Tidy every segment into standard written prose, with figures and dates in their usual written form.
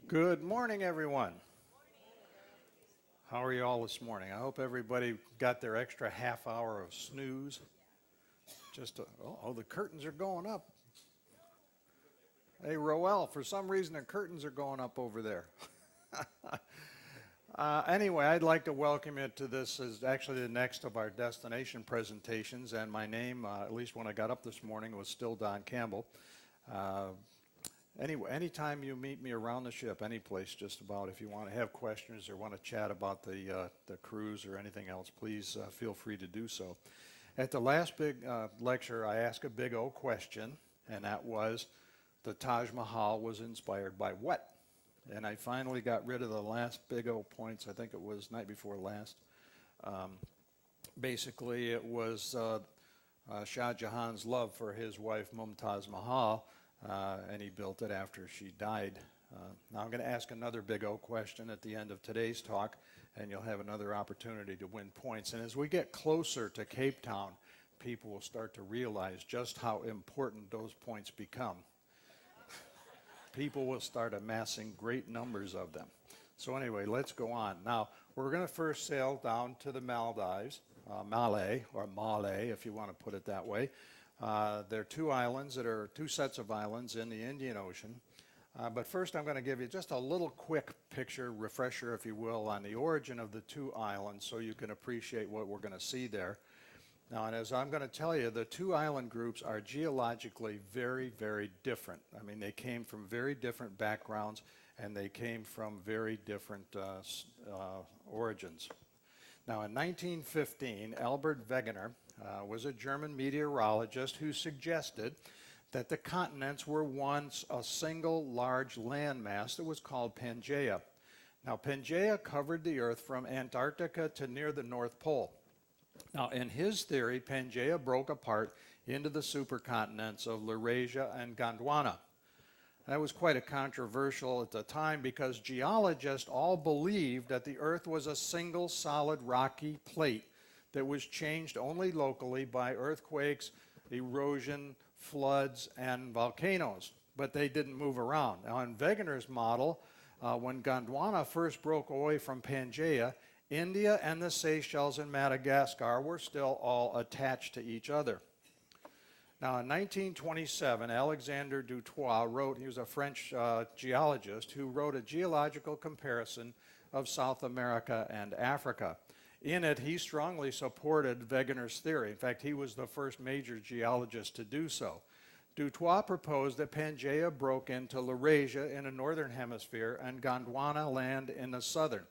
Good morning, everyone. How are you all this morning? I hope everybody got their extra half hour of snooze. The curtains are going up. Hey, Roel, for some reason the curtains are going up over there. Anyway, I'd like to welcome you to this is actually the next of our destination presentations, and my name, at least when I got up this morning, was still Don Campbell. Uh, Anyway, anytime you meet me around the ship, any place just about, if you want to have questions or want to chat about the cruise or anything else, please feel free to do so. At the last big lecture, I asked a big old question, and that was, the Taj Mahal was inspired by what? And I finally got rid of the last big old points. I think it was night before last. Um, Basically, it was Shah Jahan's love for his wife Mumtaz Mahal, and he built it after she died. Now I'm going to ask another big O question at the end of today's talk, and you'll have another opportunity to win points. And as we get closer to Cape Town, people will start to realize just how important those points become. People will start amassing great numbers of them. So anyway, let's go on. Now, we're going to first sail down to the Maldives, Malay, or Malay, if you want to put it that way. There are two sets of islands in the Indian Ocean. But first I'm going to give you just a little quick picture, refresher if you will, on the origin of the two islands so you can appreciate what we're going to see there. Now, and as I'm going to tell you, the two island groups are geologically very, very different. I mean, they came from very different backgrounds and they came from very different origins. Now, in 1915, Albert Wegener was a German meteorologist who suggested that the continents were once a single large landmass that was called Pangaea. Now, Pangaea covered the Earth from Antarctica to near the North Pole. Now, in his theory, Pangaea broke apart into the supercontinents of Laurasia and Gondwana. That was quite a controversial at the time because geologists all believed that the Earth was a single solid rocky plate that was changed only locally by earthquakes, erosion, floods, and volcanoes, but they didn't move around. Now, in Wegener's model, when Gondwana first broke away from Pangaea, India and the Seychelles and Madagascar were still all attached to each other. Now, in 1927, Alexander Dutoit wrote, he was a French geologist who wrote a geological comparison of South America and Africa. In it, he strongly supported Wegener's theory. In fact, he was the first major geologist to do so. Dutoit proposed that Pangaea broke into Laurasia in the northern hemisphere and Gondwana land in the southern.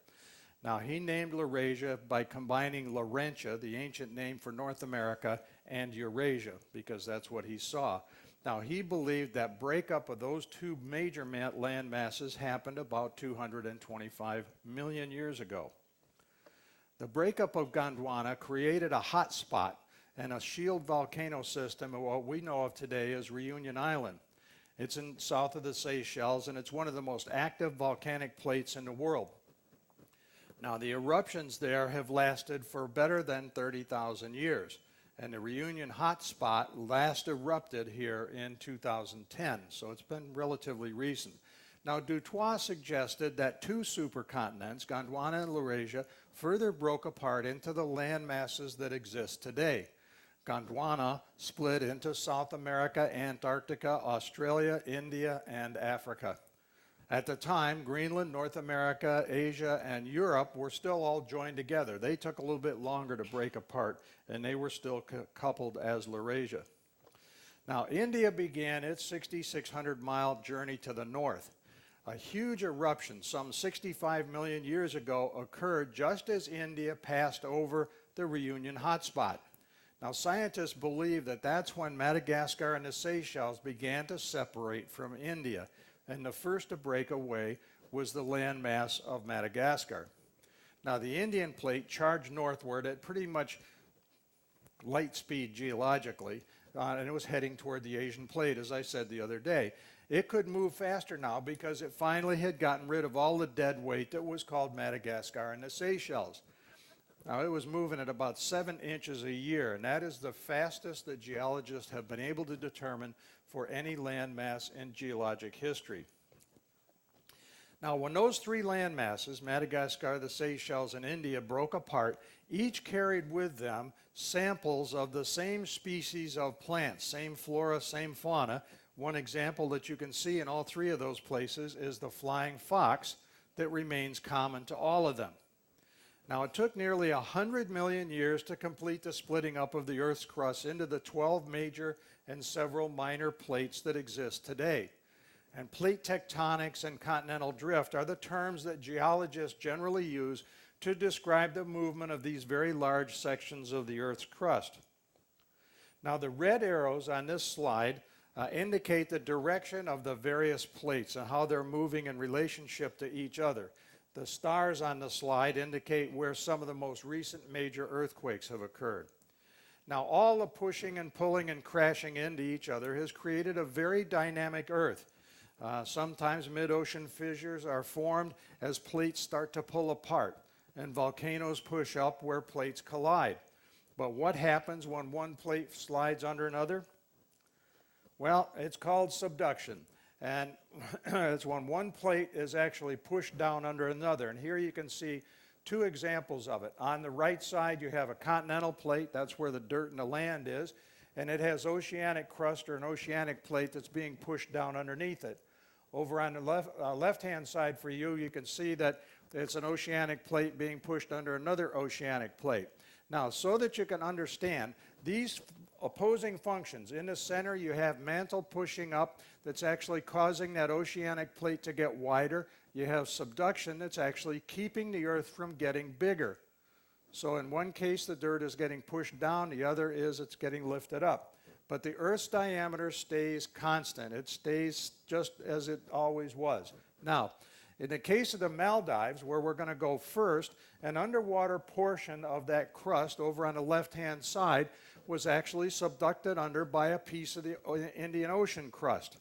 Now, he named Laurasia by combining Laurentia, the ancient name for North America, and Eurasia, because that's what he saw. Now, he believed that breakup of those two major land masses happened about 225 million years ago. The breakup of Gondwana created a hot spot and a shield volcano system of what we know of today as Reunion Island. It's in south of the Seychelles, and it's one of the most active volcanic plates in the world. Now, the eruptions there have lasted for better than 30,000 years, and the Reunion hotspot last erupted here in 2010, so it's been relatively recent. Now, Dutoit suggested that two supercontinents, Gondwana and Laurasia, further broke apart into the land masses that exist today. Gondwana split into South America, Antarctica, Australia, India, and Africa. At the time, Greenland, North America, Asia, and Europe were still all joined together. They took a little bit longer to break apart, and they were still coupled as Laurasia. Now, India began its 6,600-mile journey to the north. A huge eruption some 65 million years ago occurred just as India passed over the Reunion hotspot. Now, scientists believe that that's when Madagascar and the Seychelles began to separate from India, and the first to break away was the landmass of Madagascar. Now, the Indian plate charged northward at pretty much light speed geologically, and it was heading toward the Asian plate, as I said the other day. It could move faster now because it finally had gotten rid of all the dead weight that was called Madagascar and the Seychelles. Now, it was moving at about 7 inches a year, and that is the fastest that geologists have been able to determine for any landmass in geologic history. Now, when those three land masses, Madagascar, the Seychelles, and India, broke apart, each carried with them samples of the same species of plants, same flora, same fauna. One example that you can see in all three of those places is the flying fox that remains common to all of them. Now, it took nearly 100 million years to complete the splitting up of the Earth's crust into the 12 major and several minor plates that exist today. And plate tectonics and continental drift are the terms that geologists generally use to describe the movement of these very large sections of the Earth's crust. Now, the red arrows on this slide indicate the direction of the various plates and how they're moving in relationship to each other. The stars on the slide indicate where some of the most recent major earthquakes have occurred. Now, all the pushing and pulling and crashing into each other has created a very dynamic Earth. Sometimes mid-ocean fissures are formed as plates start to pull apart, and volcanoes push up where plates collide. But what happens when one plate slides under another? Well, it's called subduction, and it's when one plate is actually pushed down under another. And here you can see two examples of it. On the right side, you have a continental plate. That's where the dirt and the land is, and it has oceanic crust or an oceanic plate that's being pushed down underneath it. Over on the left-hand side for you, you can see that it's an oceanic plate being pushed under another oceanic plate. Now, so that you can understand these opposing functions, in the center you have mantle pushing up that's actually causing that oceanic plate to get wider. You have subduction that's actually keeping the Earth from getting bigger. So in one case, the dirt is getting pushed down. The other is it's getting lifted up. But the Earth's diameter stays constant. It stays just as it always was. Now, in the case of the Maldives, where we're going to go first, an underwater portion of that crust over on the left-hand side was actually subducted under by a piece of the Indian Ocean crust.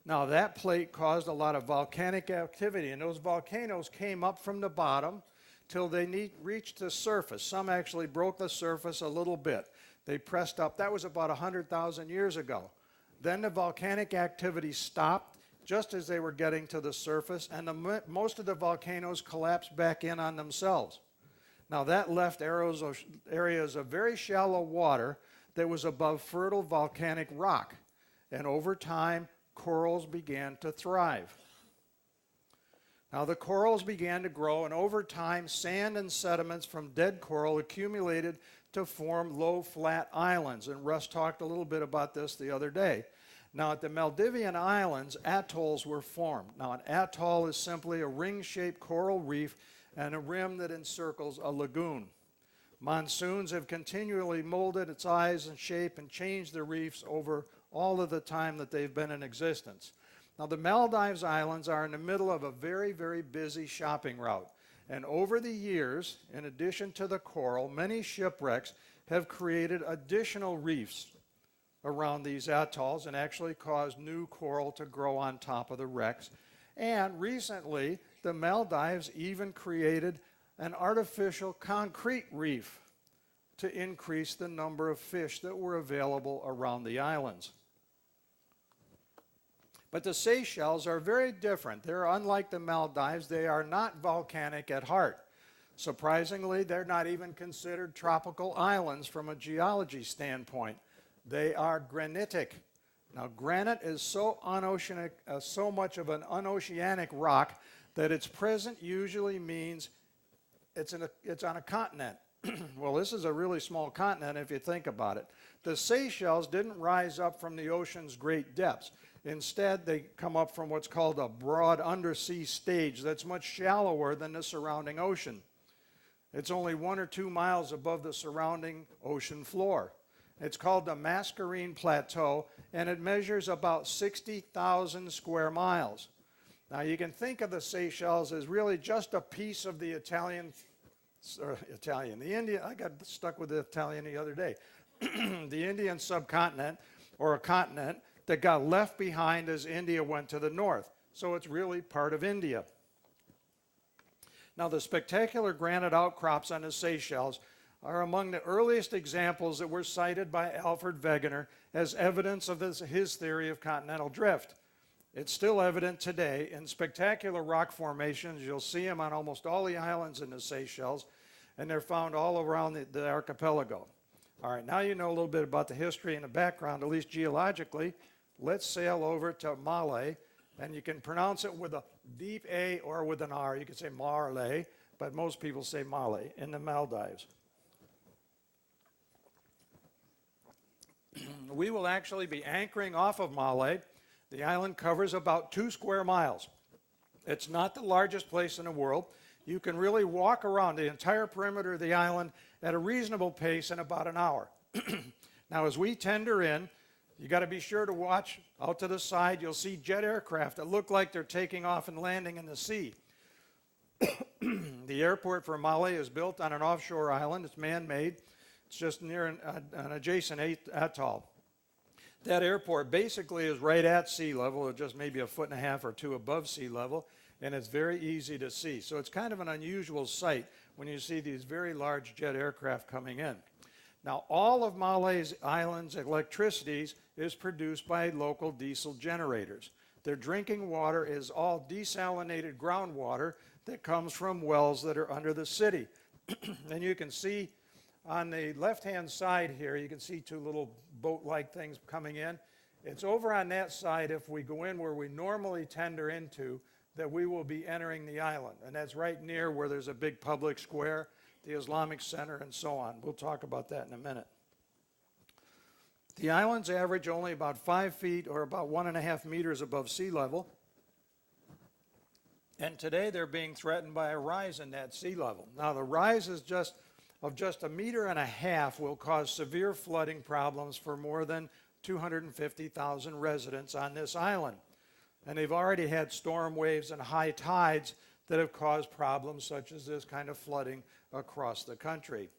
Now, that plate caused a lot of volcanic activity, and those volcanoes came up from the bottom till they reached the surface. Some actually broke the surface a little bit. They pressed up. That was about 100,000 years ago. Then the volcanic activity stopped just as they were getting to the surface, and most of the volcanoes collapsed back in on themselves. Now, that left areas of very shallow water that was above fertile volcanic rock. And over time, corals began to thrive. Now, the corals began to grow, and over time, sand and sediments from dead coral accumulated to form low, flat islands. And Russ talked a little bit about this the other day. Now, at the Maldivian Islands, atolls were formed. Now, an atoll is simply a ring-shaped coral reef and a rim that encircles a lagoon. Monsoons have continually molded its size and shape and changed the reefs over all of the time that they've been in existence. Now, the Maldives Islands are in the middle of a very, very busy shopping route. And over the years, in addition to the coral, many shipwrecks have created additional reefs around these atolls and actually caused new coral to grow on top of the wrecks. And recently, the Maldives even created an artificial concrete reef to increase the number of fish that were available around the islands. But the Seychelles are very different. They're unlike the Maldives. They are not volcanic at heart. Surprisingly, they're not even considered tropical islands from a geology standpoint. They are granitic. Now, granite is so much of an unoceanic rock that its presence usually means it's on a continent. Well, this is a really small continent if you think about it. The Seychelles didn't rise up from the ocean's great depths. Instead, they come up from what's called a broad undersea stage that's much shallower than the surrounding ocean. It's only 1 or 2 miles above the surrounding ocean floor. It's called the Mascarene Plateau, and it measures about 60,000 square miles. Now, you can think of the Seychelles as really just a piece of the Indian, I got stuck with the Italian the other day, the Indian subcontinent, or a continent, that got left behind as India went to the north. So it's really part of India. Now, the spectacular granite outcrops on the Seychelles are among the earliest examples that were cited by Alfred Wegener as evidence of his theory of continental drift. It's still evident today in spectacular rock formations. You'll see them on almost all the islands in the Seychelles, and they're found all around the archipelago. All right, now you know a little bit about the history and the background, at least geologically. Let's sail over to Malé, and you can pronounce it with a deep A or with an R. You can say Marley, but most people say Malé in the Maldives. We will actually be anchoring off of Malé. The island covers about 2 square miles. It's not the largest place in the world. You can really walk around the entire perimeter of the island at a reasonable pace in about an hour. Now, as we tender in, you got to be sure to watch out to the side. You'll see jet aircraft that look like they're taking off and landing in the sea. The airport for Malé is built on an offshore island. It's man-made. It's just near an adjacent atoll. That airport basically is right at sea level, or just maybe 1.5 or 2 above sea level, and it's very easy to see. So it's kind of an unusual sight when you see these very large jet aircraft coming in. Now, all of Malé's island's electricity is produced by local diesel generators. Their drinking water is all desalinated groundwater that comes from wells that are under the city. And you can see on the left-hand side here, you can see 2 little boat-like things coming in. It's over on that side, if we go in where we normally tender into, that we will be entering the island. And that's right near where there's a big public square, the Islamic Center, and so on. We'll talk about that in a minute. The islands average only about 5 feet or about 1.5 meters above sea level. And today they're being threatened by a rise in that sea level. Now, the rise is just 1.5 meters will cause severe flooding problems for more than 250,000 residents on this island. And they've already had storm waves and high tides that have caused problems such as this kind of flooding across the country.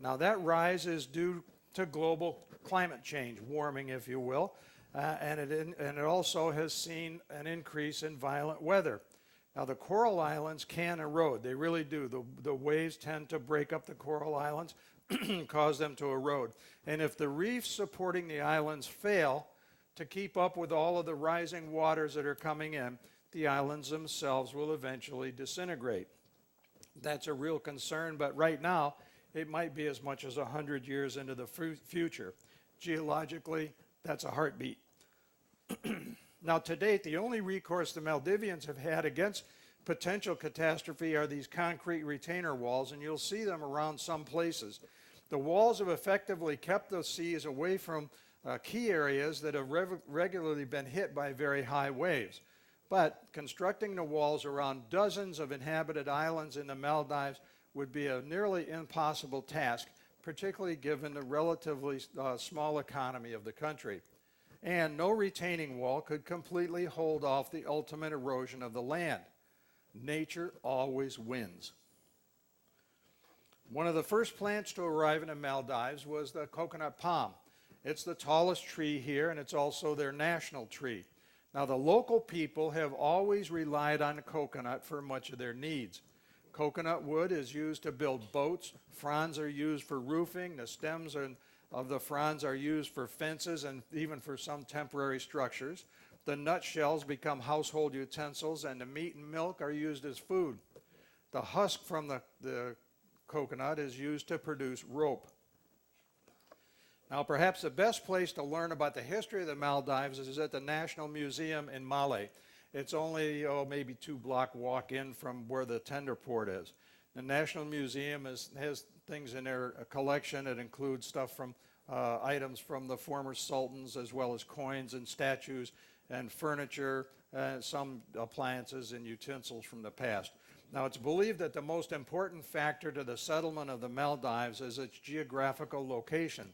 Now, that rise is due to global climate change, warming, if you will, and it also has seen an increase in violent weather. Now, the coral islands can erode. They really do. The waves tend to break up the coral islands, cause them to erode. And if the reefs supporting the islands fail to keep up with all of the rising waters that are coming in, the islands themselves will eventually disintegrate. That's a real concern, but right now, it might be as much as 100 years into the future. Geologically, that's a heartbeat. Now, to date, the only recourse the Maldivians have had against potential catastrophe are these concrete retainer walls, and you'll see them around some places. The walls have effectively kept the seas away from key areas that have regularly been hit by very high waves. But constructing the walls around dozens of inhabited islands in the Maldives would be a nearly impossible task, particularly given the relatively small economy of the country. And no retaining wall could completely hold off the ultimate erosion of the land. Nature always wins. One of the first plants to arrive in the Maldives was the coconut palm. It's the tallest tree here, and it's also their national tree. Now, the local people have always relied on coconut for much of their needs. Coconut wood is used to build boats. Fronds are used for roofing. The stems of the fronds are used for fences and even for some temporary structures. The nutshells become household utensils, and the meat and milk are used as food. The husk from the coconut is used to produce rope. Now, perhaps the best place to learn about the history of the Maldives is at the National Museum in Malé. It's only maybe 2-block walk in from where the tender port is. The National Museum has things in their collection. It includes stuff from items from the former sultans, as well as coins and statues and furniture, some appliances and utensils from the past. Now, it's believed that the most important factor to the settlement of the Maldives is its geographical location.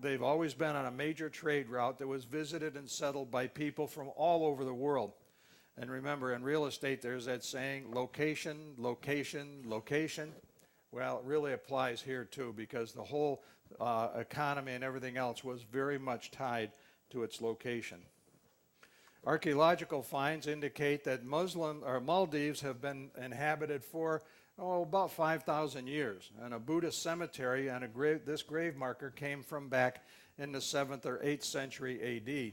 They've always been on a major trade route that was visited and settled by people from all over the world. And remember, in real estate, there's that saying, location, location, location. Well, it really applies here too, because the whole economy and everything else was very much tied to its location. Archaeological finds indicate that Maldives have been inhabited for about 5,000 years. And a Buddhist cemetery and this grave marker came from back in the 7th or 8th century AD.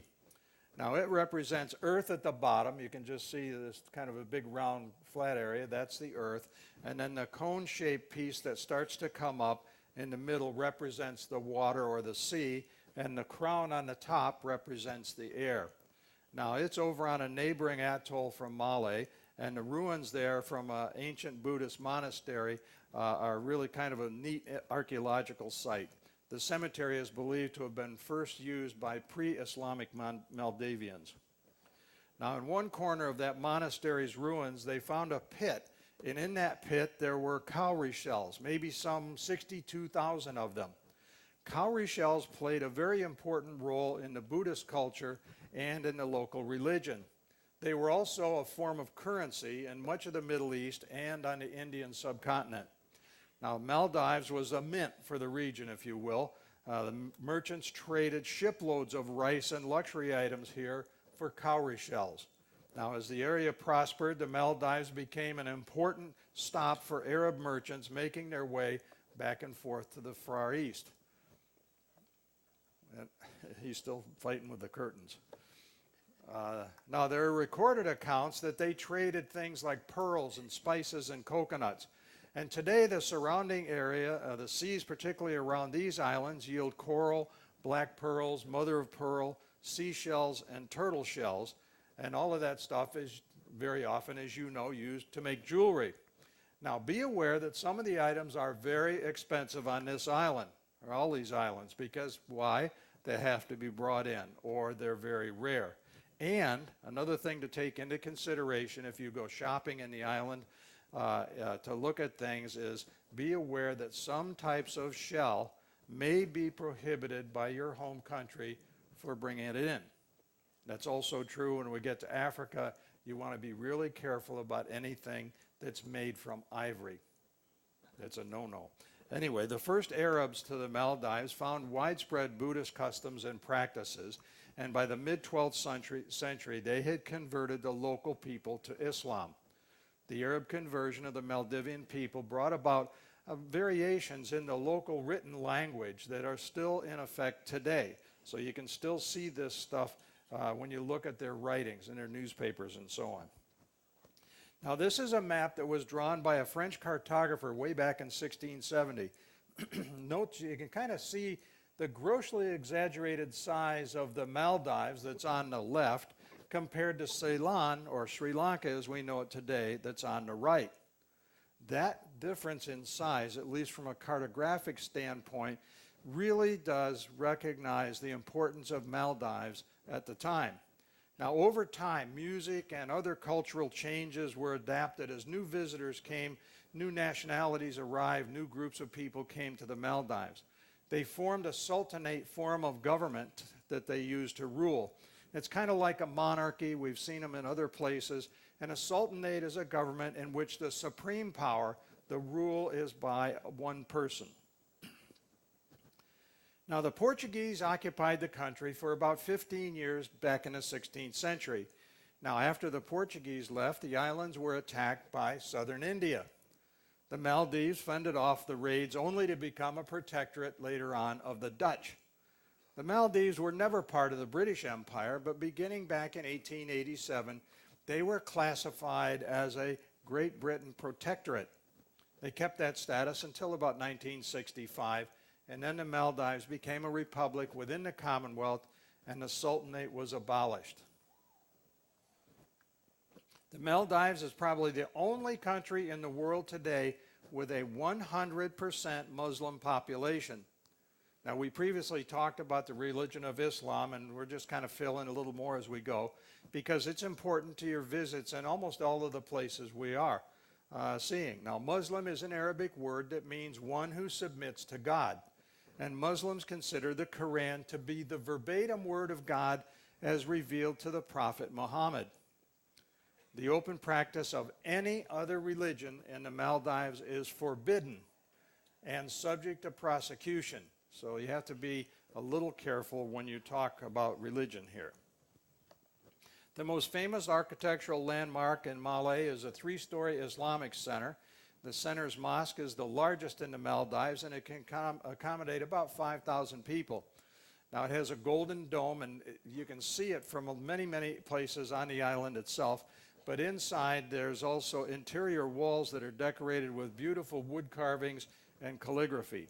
Now it represents Earth at the bottom. You can just see this kind of a big round flat area. That's the Earth. And then the cone-shaped piece that starts to come up in the middle represents the water or the sea. And the crown on the top represents the air. Now it's over on a neighboring atoll from Malé. And the ruins there from an ancient Buddhist monastery are really kind of a neat archaeological site. The cemetery is believed to have been first used by pre-Islamic Maldivians. Now, in one corner of that monastery's ruins, they found a pit, and in that pit there were cowrie shells, maybe some 62,000 of them. Cowrie shells played a very important role in the Buddhist culture and in the local religion. They were also a form of currency in much of the Middle East and on the Indian subcontinent. Now, Maldives was a mint for the region, if you will. The merchants traded shiploads of rice and luxury items here for cowrie shells. Now, as the area prospered, the Maldives became an important stop for Arab merchants making their way back and forth to the Far East. And he's still fighting with the curtains. Now, there are recorded accounts that they traded things like pearls and spices and coconuts. And today, the surrounding area, the seas particularly around these islands, yield coral, black pearls, mother of pearl, seashells, and turtle shells. And all of that stuff is very often, as you know, used to make jewelry. Now, be aware that some of the items are very expensive on this island, or all these islands, because why? They have to be brought in, or they're very rare. And another thing to take into consideration if you go shopping in the island, to look at things is be aware that some types of shell may be prohibited by your home country for bringing it in. That's also true when we get to Africa. You want to be really careful about anything that's made from ivory. That's a no-no. Anyway, the first Arabs to the Maldives found widespread Buddhist customs and practices, and by the mid-12th century, they had converted the local people to Islam. The Arab conversion of the Maldivian people brought about variations in the local written language that are still in effect today. So you can still see this stuff when you look at their writings in their newspapers and so on. Now, this is a map that was drawn by a French cartographer way back in 1670. Note, you can kind of see the grossly exaggerated size of the Maldives that's on the left compared to Ceylon, or Sri Lanka as we know it today, that's on the right. That difference in size, at least from a cartographic standpoint, really does recognize the importance of Maldives at the time. Now, over time, music and other cultural changes were adapted as new visitors came, new nationalities arrived, new groups of people came to the Maldives. They formed a sultanate form of government that they used to rule. It's kind of like a monarchy. We've seen them in other places. And a sultanate is a government in which the supreme power, the rule, is by one person. Now, the Portuguese occupied the country for about 15 years back in the 16th century. Now, after the Portuguese left, the islands were attacked by southern India. The Maldives fended off the raids only to become a protectorate later on of the Dutch. The Maldives were never part of the British Empire, but beginning back in 1887, they were classified as a Great Britain protectorate. They kept that status until about 1965, and then the Maldives became a republic within the Commonwealth, and the Sultanate was abolished. The Maldives is probably the only country in the world today with a 100% Muslim population. Now, we previously talked about the religion of Islam, and we're just kind of filling a little more as we go, because it's important to your visits in almost all of the places we are seeing. Now, Muslim is an Arabic word that means one who submits to God. And Muslims consider the Quran to be the verbatim word of God as revealed to the Prophet Muhammad. The open practice of any other religion in the Maldives is forbidden and subject to prosecution. So you have to be a little careful when you talk about religion here. The most famous architectural landmark in Malé is a 3-story Islamic center. The center's mosque is the largest in the Maldives, and it can accommodate about 5,000 people. Now it has a golden dome, and you can see it from many, many places on the island itself. But inside there's also interior walls that are decorated with beautiful wood carvings and calligraphy.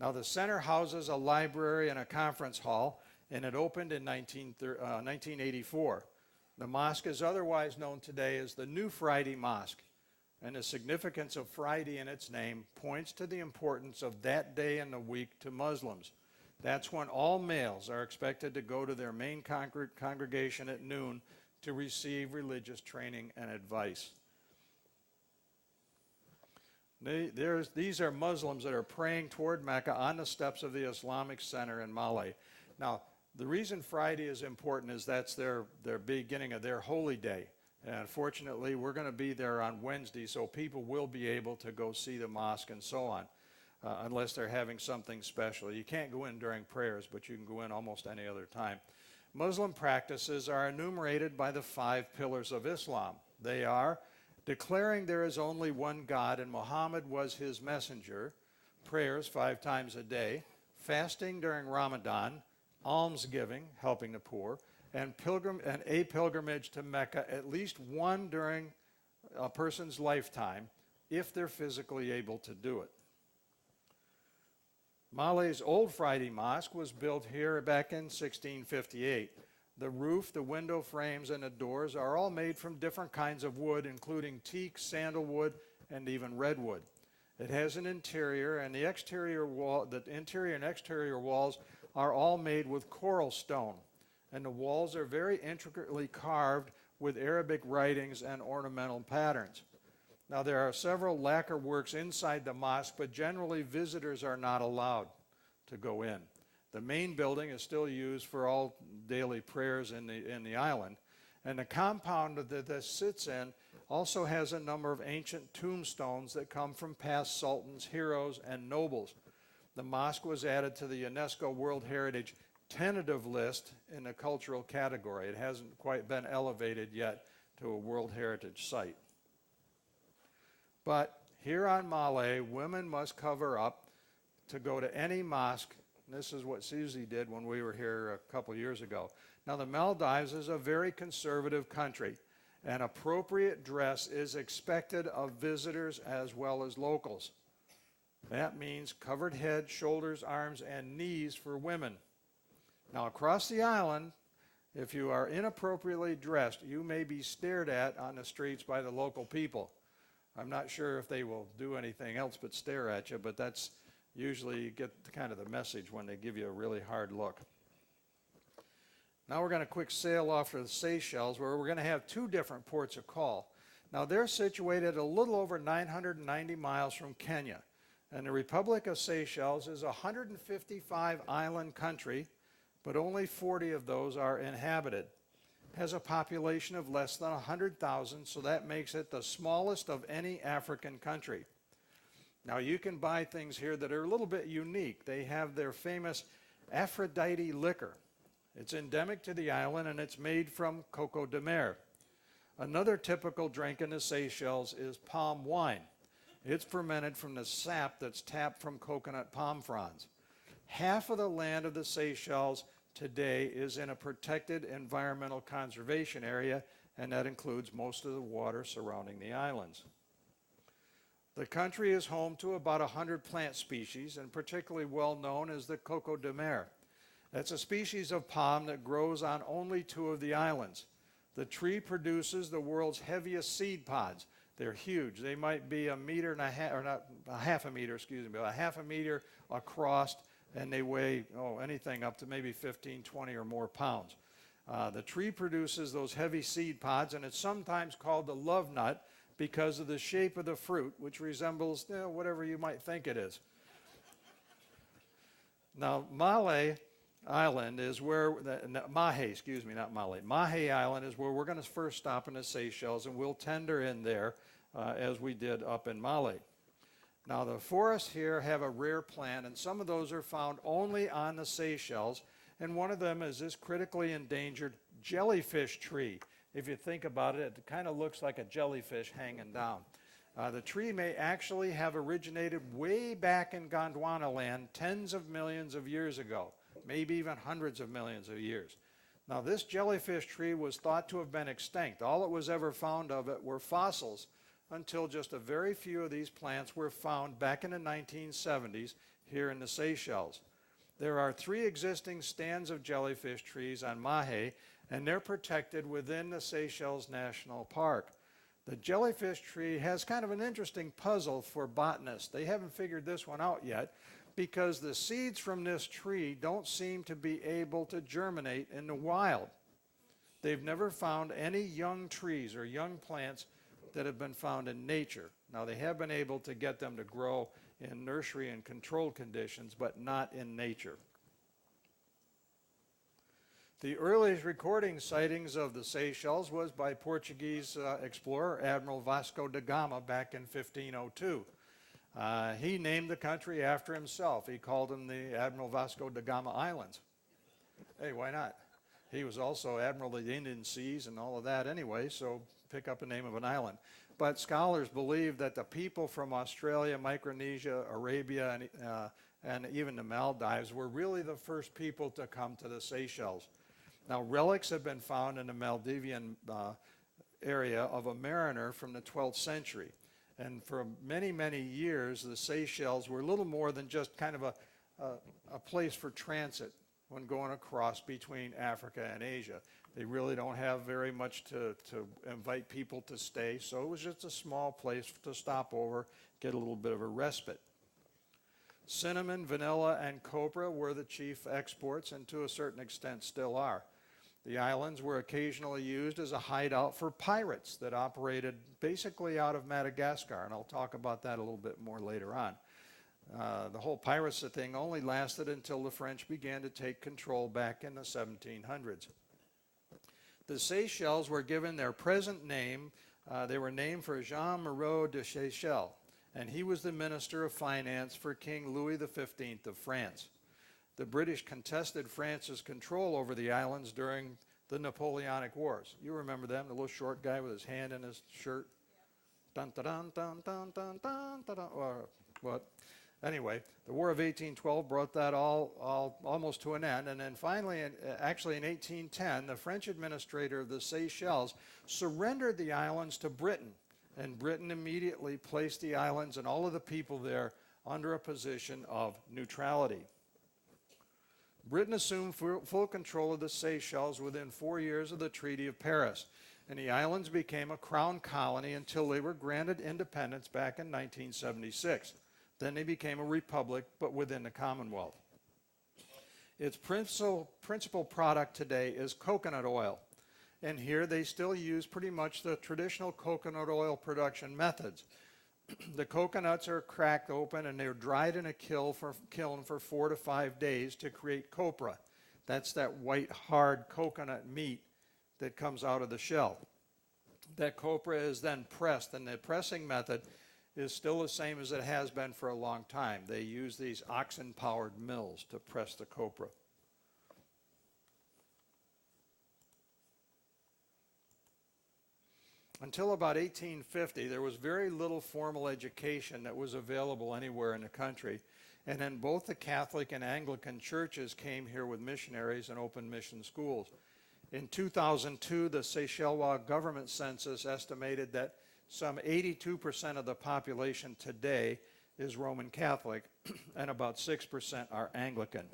Now the center houses a library and a conference hall, and it opened in 1984. The mosque is otherwise known today as the New Friday Mosque, and the significance of Friday in its name points to the importance of that day in the week to Muslims. That's when all males are expected to go to their main congregation at noon to receive religious training and advice. These are Muslims that are praying toward Mecca on the steps of the Islamic Center in Malé. Now, the reason Friday is important is that's their beginning of their holy day. And unfortunately, we're going to be there on Wednesday, so people will be able to go see the mosque and so on, unless they're having something special. You can't go in during prayers, but you can go in almost any other time. Muslim practices are enumerated by the 5 pillars of Islam. They are declaring there is only one God and Muhammad was his messenger, prayers 5 times a day, fasting during Ramadan, almsgiving, helping the poor, and a pilgrimage to Mecca at least one during a person's lifetime if they're physically able to do it. Malé's Old Friday Mosque was built here back in 1658. The roof, the window frames, and the doors are all made from different kinds of wood, including teak, sandalwood, and even redwood. It has an interior, and the interior and exterior walls are all made with coral stone, and the walls are very intricately carved with Arabic writings and ornamental patterns. Now, there are several lacquer works inside the mosque, but generally visitors are not allowed to go in. The main building is still used for all daily prayers in the island, and the compound that this sits in also has a number of ancient tombstones that come from past sultans, heroes, and nobles. The mosque was added to the UNESCO World Heritage tentative list in the cultural category. It hasn't quite been elevated yet to a World Heritage site. But here on Malé, women must cover up to go to any mosque. This is what Susie did when we were here a couple years ago. Now, the Maldives is a very conservative country, and appropriate dress is expected of visitors as well as locals. That means covered head, shoulders, arms, and knees for women. Now, across the island, if you are inappropriately dressed, you may be stared at on the streets by the local people. I'm not sure if they will do anything else but stare at you, but that's usually you get kind of the message when they give you a really hard look. Now we're going to quick sail off to the Seychelles, where we're going to have 2 different ports of call. Now, they're situated a little over 990 miles from Kenya. And the Republic of Seychelles is a 155 island country, but only 40 of those are inhabited. It has a population of less than 100,000, so that makes it the smallest of any African country. Now, you can buy things here that are a little bit unique. They have their famous Aphrodite liquor. It's endemic to the island, and it's made from coco de mer. Another typical drink in the Seychelles is palm wine. It's fermented from the sap that's tapped from coconut palm fronds. Half of the land of the Seychelles today is in a protected environmental conservation area, and that includes most of the water surrounding the islands. The country is home to about 100 plant species, and particularly well known is the coco de mer. That's a species of palm that grows on only 2 of the islands. The tree produces the world's heaviest seed pods. They're huge. They might be a meter and a half, or not a half a meter, but a half a meter across, and they weigh anything up to maybe 15, 20 or more pounds. The tree produces those heavy seed pods, and it's sometimes called the love nut because of the shape of the fruit, which resembles whatever you might think it is. Now, Malé Island is where, Mahé Island is where we're going to first stop in the Seychelles, and we'll tender in there as we did up in Malé. Now, the forests here have a rare plant, and some of those are found only on the Seychelles, and one of them is this critically endangered jellyfish tree. If you think about it, it kind of looks like a jellyfish hanging down. The tree may actually have originated way back in Gondwana land tens of millions of years ago. maybe even hundreds of millions of years. Now, this jellyfish tree was thought to have been extinct. All that was ever found of it were fossils until just a very few of these plants were found back in the 1970s here in the Seychelles. There are 3 existing stands of jellyfish trees on Mahe, and they're protected within the Seychelles National Park. The jellyfish tree has kind of an interesting puzzle for botanists. They haven't figured this one out yet because the seeds from this tree don't seem to be able to germinate in the wild. They've never found any young trees or young plants that have been found in nature. Now, they have been able to get them to grow in nursery and controlled conditions, but not in nature. The earliest recording sightings of the Seychelles was by Portuguese explorer Admiral Vasco da Gama back in 1502. He named the country after himself. He called them the Admiral Vasco da Gama Islands. Hey, why not? He was also Admiral of the Indian Seas and all of that anyway, so pick up the name of an island. But scholars believe that the people from Australia, Micronesia, Arabia, and even the Maldives were really the first people to come to the Seychelles. Now, relics have been found in the Maldivian area of a mariner from the 12th century. And for many, many years, the Seychelles were little more than just kind of a place for transit when going across between Africa and Asia. They really don't have very much to invite people to stay, so it was just a small place to stop over, get a little bit of a respite. Cinnamon, vanilla, and copra were the chief exports, and to a certain extent still are. The islands were occasionally used as a hideout for pirates that operated basically out of Madagascar, and I'll talk about that a little bit more later on. The whole piracy thing only lasted until the French began to take control back in the 1700s. The Seychelles were given their present name. They were named for Jean Moreau de Seychelles, and he was the Minister of Finance for King Louis XV of France. The British contested France's control over the islands during the Napoleonic Wars. You remember them, the little short guy with his hand in his shirt? Dun, dun, dun, dun, dun, dun, dun, dun, or what? Anyway, the War of 1812 brought that all almost to an end, and then finally, actually in 1810, the French administrator of the Seychelles surrendered the islands to Britain, and Britain immediately placed the islands and all of the people there under a position of neutrality. Britain assumed full control of the Seychelles within 4 years of the Treaty of Paris, and the islands became a crown colony until they were granted independence back in 1976. Then they became a republic, but within the Commonwealth. Its principal product today is coconut oil, and here they still use pretty much the traditional coconut oil production methods. The coconuts are cracked open and they're dried in a kiln for 4 to 5 days to create copra. That's that white, hard coconut meat that comes out of the shell. That copra is then pressed, and the pressing method is still the same as it has been for a long time. They use these oxen-powered mills to press the copra. Until about 1850, there was very little formal education that was available anywhere in the country. And then both the Catholic and Anglican churches came here with missionaries and opened mission schools. In 2002, the Seychelles government census estimated that some 82% of the population today is Roman Catholic, and about 6% are Anglican.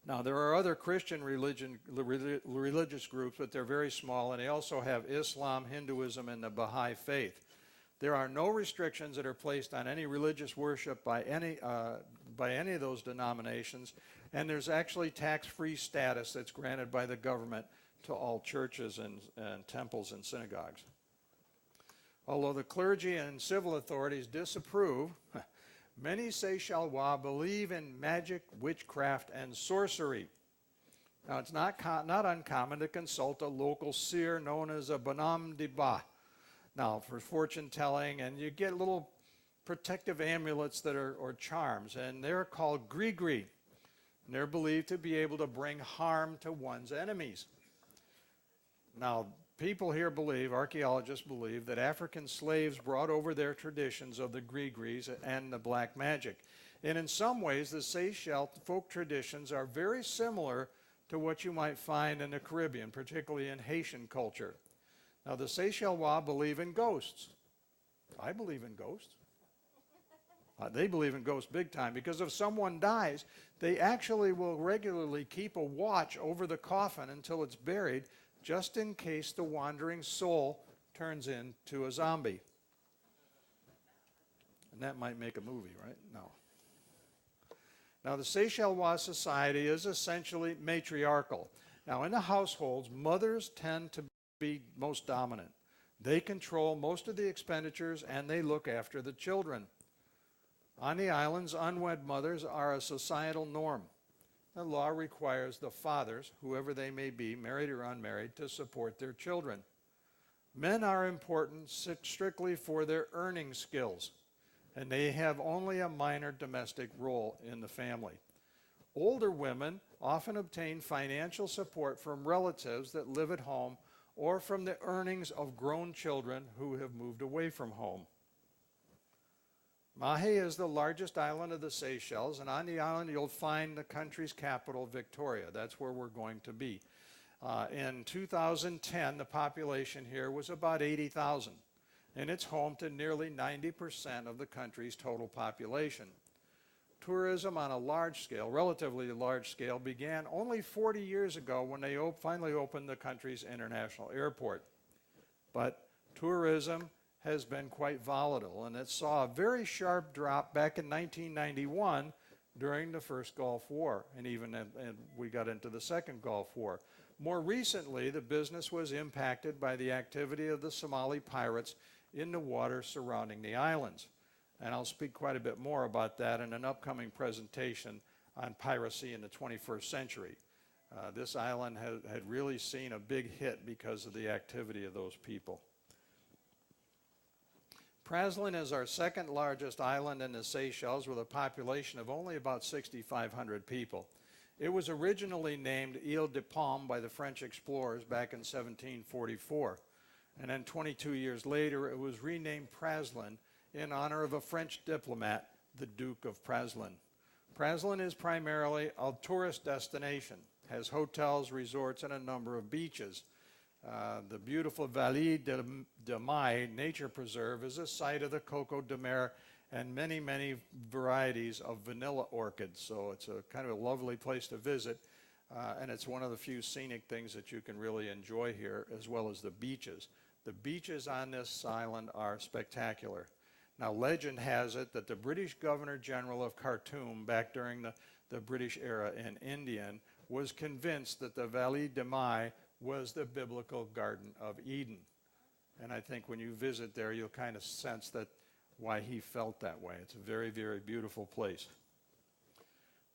Now, there are other Christian religious groups, but they're very small, and they also have Islam, Hinduism, and the Baha'i faith. There are no restrictions that are placed on any religious worship by any of those denominations, and there's actually tax-free status that's granted by the government to all churches and temples and synagogues. Although the clergy and civil authorities disapprove, many Seychellois believe in magic, witchcraft, and sorcery. Now, it's not uncommon to consult a local seer known as a bonhomme de bas. Now, for fortune telling, and you get little protective amulets that are or charms, and they're called gris-gris. And they're believed to be able to bring harm to one's enemies. Now, people here believe, archaeologists believe, that African slaves brought over their traditions of the gris-gris and the black magic. And in some ways, the Seychelles folk traditions are very similar to what you might find in the Caribbean, particularly in Haitian culture. Now, the Seychellois believe in ghosts. I believe in ghosts. They believe in ghosts big time because if someone dies, they actually will regularly keep a watch over the coffin until it's buried, just in case the wandering soul turns into a zombie. And that might make a movie, right? No. Now, the Seychellois society is essentially matriarchal. Now, in the households, mothers tend to be most dominant. They control most of the expenditures and they look after the children. On the islands, unwed mothers are a societal norm. The law requires the fathers, whoever they may be, married or unmarried, to support their children. Men are important strictly for their earning skills, and they have only a minor domestic role in the family. Older women often obtain financial support from relatives that live at home or from the earnings of grown children who have moved away from home. Mahe is the largest island of the Seychelles, and on the island you'll find the country's capital, Victoria. That's where we're going to be. In 2010, the population here was about 80,000, and it's home to nearly 90% of the country's total population. Tourism on a large scale, relatively large scale, began only 40 years ago when they finally opened the country's international airport. But tourism has been quite volatile, and it saw a very sharp drop back in 1991 during the first Gulf War, and we got into the second Gulf War. More recently, the business was impacted by the activity of the Somali pirates in the water surrounding the islands. And I'll speak quite a bit more about that in an upcoming presentation on piracy in the 21st century. This island had really seen a big hit because of the activity of those people. Praslin is our second largest island in the Seychelles with a population of only about 6,500 people. It was originally named Ile de Palme by the French explorers back in 1744. And then 22 years later, it was renamed Praslin in honor of a French diplomat, the Duke of Praslin. Praslin is primarily a tourist destination, has hotels, resorts, and a number of beaches. The beautiful Vallée de Mai Nature Preserve is a site of the Coco de Mer and many, many varieties of vanilla orchids. So it's a kind of a lovely place to visit, and it's one of the few scenic things that you can really enjoy here, as well as the beaches. The beaches on this island are spectacular. Now, legend has it that the British Governor General of Khartoum, back during the British era in India, was convinced that the Vallée de Mai was the biblical Garden of Eden. And I think when you visit there, you'll kind of sense that why he felt that way. It's a very, very beautiful place.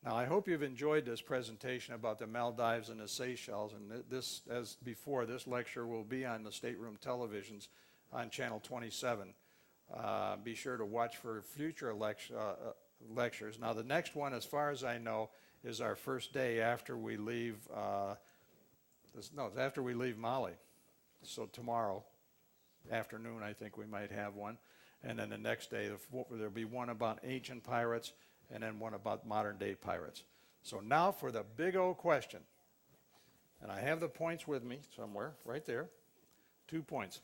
Now, I hope you've enjoyed this presentation about the Maldives and the Seychelles. And this, as before, this lecture will be on the stateroom televisions on Channel 27. Be sure to watch for future lectures. Now, the next one, as far as I know, is our first day after we leave after we leave Mali. So tomorrow afternoon, I think we might have one. And then the next day, there'll be one about ancient pirates and then one about modern day pirates. So now for the big old question. And I have the points with me somewhere, right there. 2 points.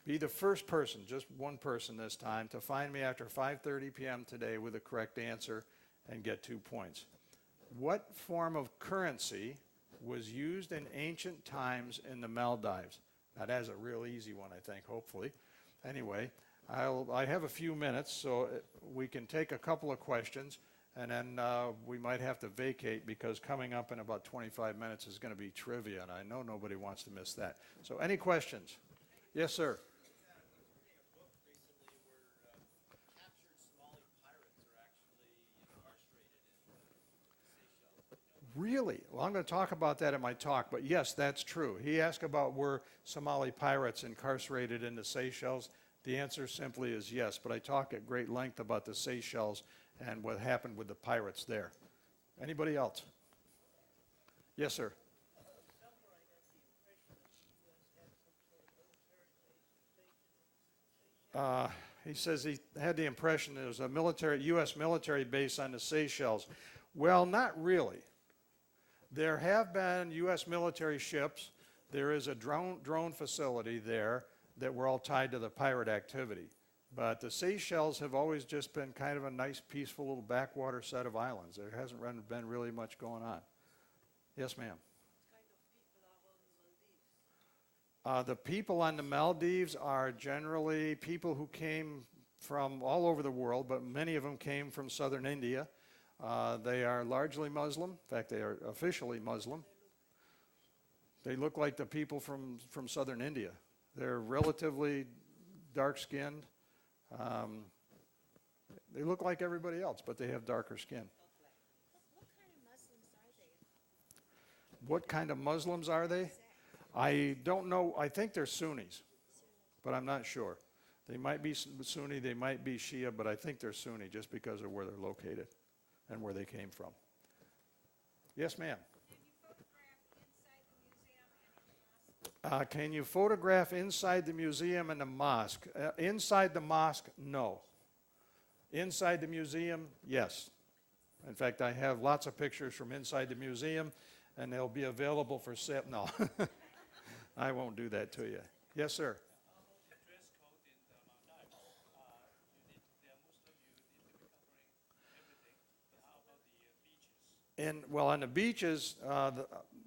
Be the first person, just one person this time, to find me after 5:30 p.m. today with the correct answer and get 2 points. What form of currency was used in ancient times in the Maldives? Now that's a real easy one, I think, hopefully. Anyway, I have a few minutes, so we can take a couple of questions, and then we might have to vacate because coming up in about 25 minutes is going to be trivia, and I know nobody wants to miss that. So any questions? Yes, sir. Really? Well, I'm going to talk about that in my talk, but yes, that's true. He asked about were Somali pirates incarcerated in the Seychelles. The answer simply is yes, but I talk at great length about the Seychelles and what happened with the pirates there. Anybody else? Yes, sir. He says he had the impression there was a U.S. military base on the Seychelles. Well, not really. There have been U.S. military ships. There is a drone facility there that were all tied to the pirate activity. But the Seychelles have always just been kind of a nice, peaceful little backwater set of islands. There hasn't been really much going on. Yes, ma'am. The people on the Maldives are generally people who came from all over the world, but many of them came from southern India. They are largely Muslim. In fact, they are officially Muslim. They look like the people from southern India. They're relatively dark-skinned. They look like everybody else, but they have darker skin. What kind of Muslims are they? I don't know. I think they're Sunnis, but I'm not sure. They might be Sunni, they might be Shia, but I think they're Sunni just because of where they're located and where they came from. Yes, ma'am. Can you photograph inside the museum and the mosque? Inside the mosque, no. Inside the museum, yes. In fact, I have lots of pictures from inside the museum, and they'll be available for sale. No, I won't do that to you. Yes, sir. Well, on the beaches,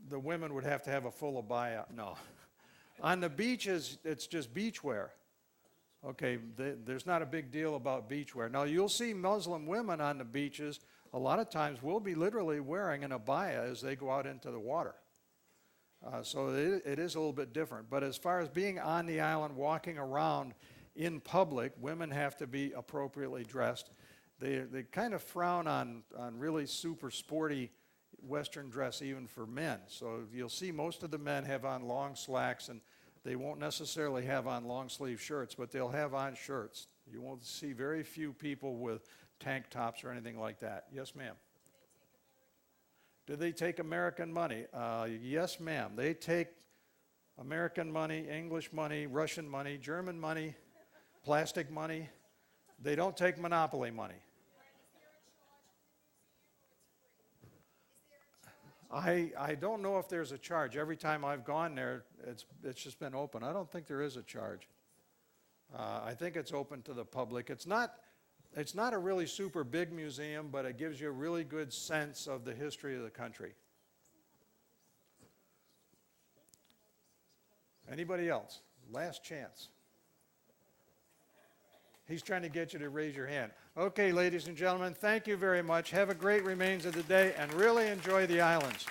the women would have to have a full abaya. No. On the beaches, it's just beachwear. Okay, there's not a big deal about beachwear. Now, you'll see Muslim women on the beaches a lot of times will be literally wearing an abaya as they go out into the water. So it is a little bit different. But as far as being on the island, walking around in public, women have to be appropriately dressed. They kind of frown on really super sporty Western dress even for men. So you'll see most of the men have on long slacks, and they won't necessarily have on long sleeve shirts, but they'll have on shirts. You won't see very few people with tank tops or anything like that. Yes, ma'am. Do they take American money? Yes, ma'am. They take American money, English money, Russian money, German money, plastic money. They don't take monopoly money. I don't know if there's a charge. Every time I've gone there, it's just been open. I don't think there is a charge. I think it's open to the public. It's not a really super big museum, but it gives you a really good sense of the history of the country. Anybody else? Last chance. He's trying to get you to raise your hand. Okay, ladies and gentlemen, thank you very much. Have a great remains of the day and really enjoy the islands.